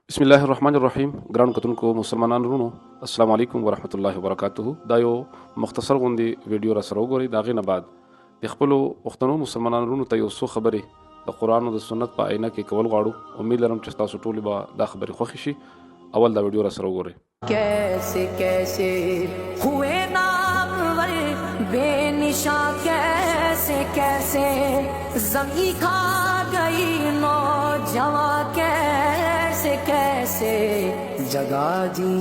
بسم الله الرحمن الرحیم ګرانو کتونکو مسلمانانو ورونو السلام علیکم ورحمت الله وبرکاته. دا یو مختصر غوندي ویډیو را سره وګورئ. دا غي نه بعد د خپل وختونو مسلمانانو ورونو ته یو څو خبرې د قران او د سنت په آینه کې کول غواړو. امید لرم چې تاسو ټول به دا خبرې خوښ شي. اول دا ویډیو را سره وګورئ. कैसे कैसे हुए नामवर बेनिशान कैसे कैसे जमी खा गई नौजवां कैसे कैसे जगह जी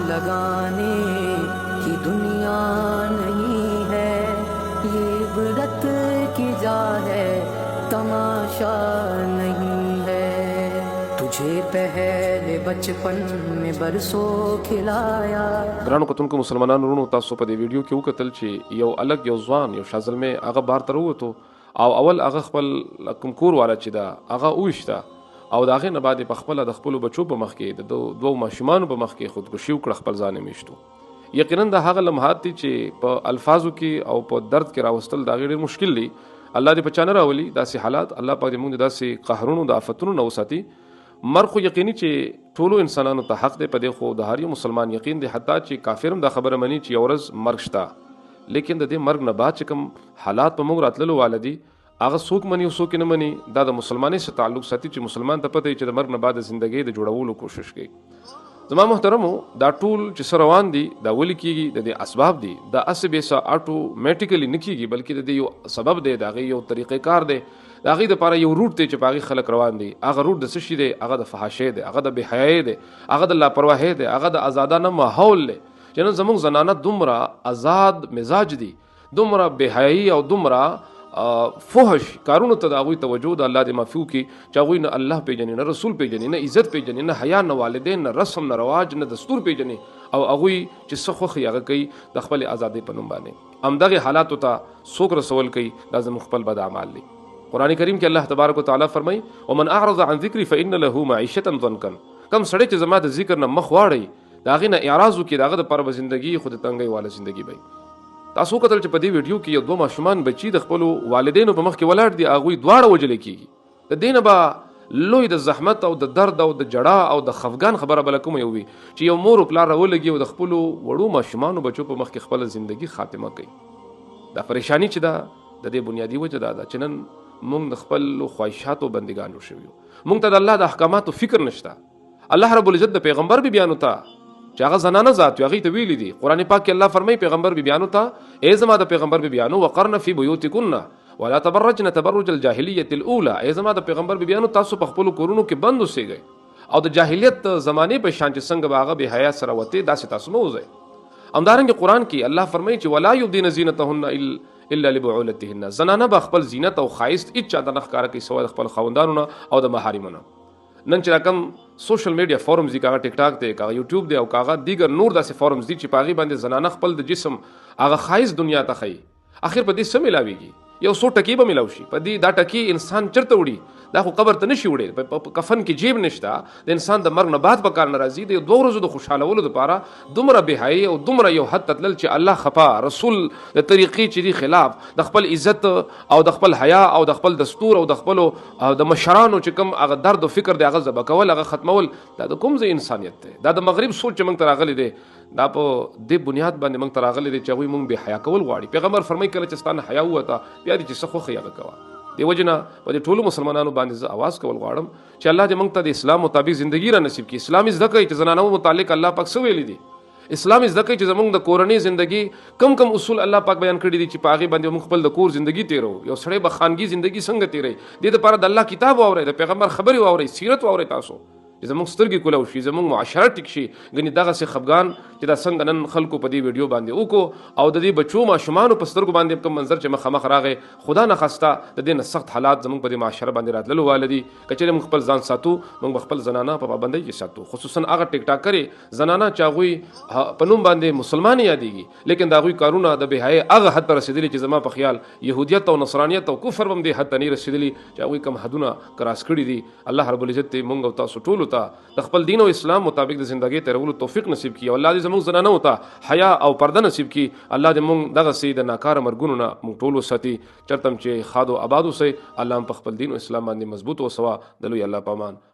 लगाने की दुनिया नहीं है ये इबरत की जा है तमाशा नहीं है तुझे पहले बचपन में बरसों खिलाया. ګرانو کتونکو مسلمانانو ورونو تاسو په دې ویډیو کې وکتل چې یو الګ یو ځوان یو شازلمه هغه بار تر وته او اول هغه خپل کوم کور والا چې دا هغه وښتا او دا هغه نه بعد په خپل د خپل بچو په مخ کې د دوه ماشومان په مخ کې خودکشي وکړه خپل ځان میشتو. یقینا دا هغه لمحات دي چې په الفاظو کې او په درد کې راوستل دا غیر مشکل دي. الله دې په چانه راولي داسې حالات. الله پاک دې موږ داسې قهرونو د آفتونو نه وساتي. مر خو یقیني چې ټولو انسانانو ته حق دی په دې خو د هر یو مسلمان یقین دی حتی چې کافر هم دا خبره مني چې یو ورځ مرګ شته. لیکن د دې مرګ نه بعد چې کوم حالات په موږ راتللو والدي هغه څوک مني او څوک نه مني دا د مسلمانۍ سره تعلق ساتي چې مسلمان ته پته وي چې د مرګ نه بعد زندګۍ د جوړولو کوشش کوي. زما محترمو دا ټول چې سره روان دي دا ولي کیږي د دې اسباب دي دا اسبه سا اټومیټیکلی نه کیږي بلکې د دې یو سبب دی دا یو طریقې کار دی دا غي د لپاره یو روټ دی چې پاغي خلک روان دي. هغه روټ د سشي دی هغه د فحاشۍ دی هغه د بهای دی هغه د لاپرواهۍ دی هغه د آزادانه ماحول دی. چې نن زموږ زنانه دومره آزاد مزاج دي دومره بهای او دومره فحش کارونو ته د هغوی توجه د الله د معفو کې چې هغوی نه الله پیژني نه رسول پیژني نه عزت پیژني نه حیا نه والدین نه رسم نه رواج نه دستور پیژني او هغوی چې څه خوښي هغه کوي د خپل ازادۍ په نوم باندې. همدغه حالاتو ته څوک رسول کوي دا زموږ خپل بد اعمال دي. قرآن کریم کې الله تبارک وتعالى فرمایي ومن اعرض عن ذکری فإن له معیشة ضنکا. کم سړی چې زما د ذکر نه مخ واړی دا غي نه اعراض وکړي داغه د پر ژوندۍ خود تنګي والا ژوندۍ وي. تاسو کتل چې په دې ویډیو کې یو دوه ماشومان بچي د خپل والدینو په مخ کې ولاړ دي هغه دواړه وجل کیږي. د دینه با لوی د زحمت او د درد او د جړه او د خفګان خبره بل کوم یو وي چې یو مور پلار راولږي او د خپل وړو ماشومان بچو په مخ کې خپل ژوندۍ خاتمه کوي. دا پریشانی چې دا د دې بنیادی وجه دا چې نن مونږ د خپل خواهشاتو بندګانو شویو. مونږ ته د الله د احکاماتو فکر نشته. الله رب العزت د پیغمبر به بیان وتا چې هغه زنانه ذات هغه ته ویل دي. قران پاک کې الله فرمایي پیغمبر به بیان وتا ای زما د پیغمبر به بیانو وقرن فی بیوتکن ولا تبرجن تبرج الجاهلیه الاولى. ای زما د پیغمبر به بیانو تاسو په خپل کورونو کې بند اوسئ او د جاهلیت زمانه په شان چې څنګه باغه به حیا سره وته داسې تاسو مو وځي. همدارنګه قران کې الله فرمایي چې ولا یبدین زینتهن الا لبعولتهن. زنانه به خپل زینت او خایست اچا د نخکار کوي سوا خپل خوندانو او د محارمونو. نن چې رقم سوشل میډیا فورمز دي کاغه ټیک ټاک دی کاغه یوټیوب دی او کاغه دیگر نور داسې فورمز دي چې پاغي باندې زنانه خپل د جسم هغه خایست دنیا ته خي. اخر په دې سم ملاويږي یو څو ټکی به ملاوي شي په دې دا ټکی انسان چرته وړي دا خو قبر ته نشي وړي. په کفن کې جیب نشته د انسان د مرګ نه بعد په کار ناراضي دی. دوه ورځې د خوشالولو لپاره دومره بهای او دومره یو حد تدلل چې الله خفا رسول د طریقې چې دی خلاف د خپل عزت او د خپل حیا او د خپل دستور او د خپل د مشرانو چې کوم هغه درد او فکر دی هغه زبا کول هغه ختمول دا د کوم ځای انسانیت دی. دا د مغرب سوچ چې موږ ته راغلی دی دا په دې بنیاد باندې موږ ته راغلی دی چې هغوی موږ به حیا کول غواړي. پیغمبر فرمایي کله چې ستانه حیا وته بیا دې چې څه خوښي هغه کوه. دی وجنه په دې ټولو مسلمانانو باندې زه आवाज کول غواړم چې الله دې موږ ته د اسلام مطابق ژوندۍ را نصیب کړي. اسلام زده کوي چې زنانو متعلق الله پاک څه ویلي دي. اسلام زده کوي چې زموږ د کورنۍ ژوندۍ کم کم اصول الله پاک بیان کړی دي چې پاغي باندې موږ خپل د کور ژوندۍ تیرو. یو سړی به خانګي ژوندۍ څنګه تیري دې لپاره د الله کتاب واوري د پیغمبر خبري واوري سیرت واوري تاسو چې زموږ سترګې کولاو شي زموږ معاشره ټیک شي. غني دغه سي خفغان چې دا څنګه نن خلکو په دې ویډیو باندې وکړو او د دې بچو ماشومان په سترګو باندې کوم منظر چې مخ راغې خدا نه خسته د دې نه سخت حالات زموږ په دې معاشره باندې راتللو والدي. کچې موږ خپل ځان ساتو موږ خپل زنانه په پابندۍ کې ساتو خصوصا هغه ټیک ټاک کرے زنانه چاغوي په نوم باندې مسلمان یادېږي لیکن دا غوي کارونه د بهای هغه حد رسیدلی چې زما په خیال يهودیت او نصرانیت او کفر هم دې حد نه رسیدلی چې هغه کوم حدونه کراس کړی دي. الله رب العزت موږ او تاسو ټول ته د خپل دین او اسلام مطابق د زندګۍ تیرولو توفیق نصیب کړي. الله دې زموږ زنانه وته حیا او پرده نصیب کړي. الله دې موږ دغه سي د ناکاره مرګونو نه موږ ټول ساتي چرتم چې خادو آبادو سي. الله په خپل دین او اسلام باندې مضبوط او سوا دلوي الله پامان.